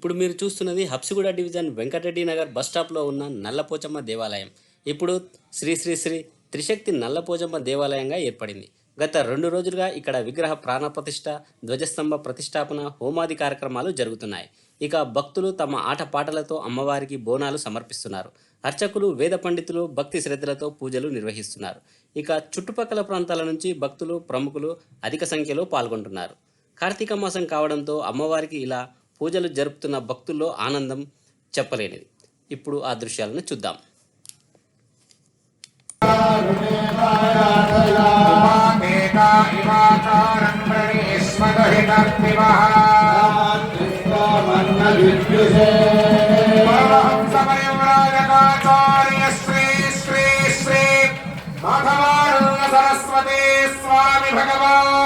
ఇప్పుడు మీరు చూస్తున్నది హబ్సిగూడ డివిజన్ వెంకటరెడ్డి నగర్ బస్ స్టాప్లో ఉన్న నల్లపోచమ్మ దేవాలయం. ఇప్పుడు శ్రీ శ్రీ శ్రీ త్రిశక్తి నల్లపోచమ్మ దేవాలయంగా ఏర్పడింది. గత 2 రోజులుగా ఇక్కడ విగ్రహ ప్రాణప్రతిష్ఠ, ధ్వజస్తంభ ప్రతిష్టాపన, హోమాది కార్యక్రమాలు జరుగుతున్నాయి. ఇక భక్తులు తమ ఆటపాటలతో అమ్మవారికి బోనాలు సమర్పిస్తున్నారు. అర్చకులు, వేద పండితులు భక్తి శ్రద్ధలతో పూజలు నిర్వహిస్తున్నారు. ఇక చుట్టుపక్కల ప్రాంతాల నుంచి భక్తులు, ప్రముఖులు అధిక సంఖ్యలో పాల్గొంటున్నారు. కార్తీక మాసం కావడంతో అమ్మవారికి ఇలా పూజలు జరుపుతున్న భక్తుల్లో ఆనందం చెప్పలేనిది. ఇప్పుడు ఆ దృశ్యాలను చూద్దాం. సరస్వతి స్వామి భగవాన్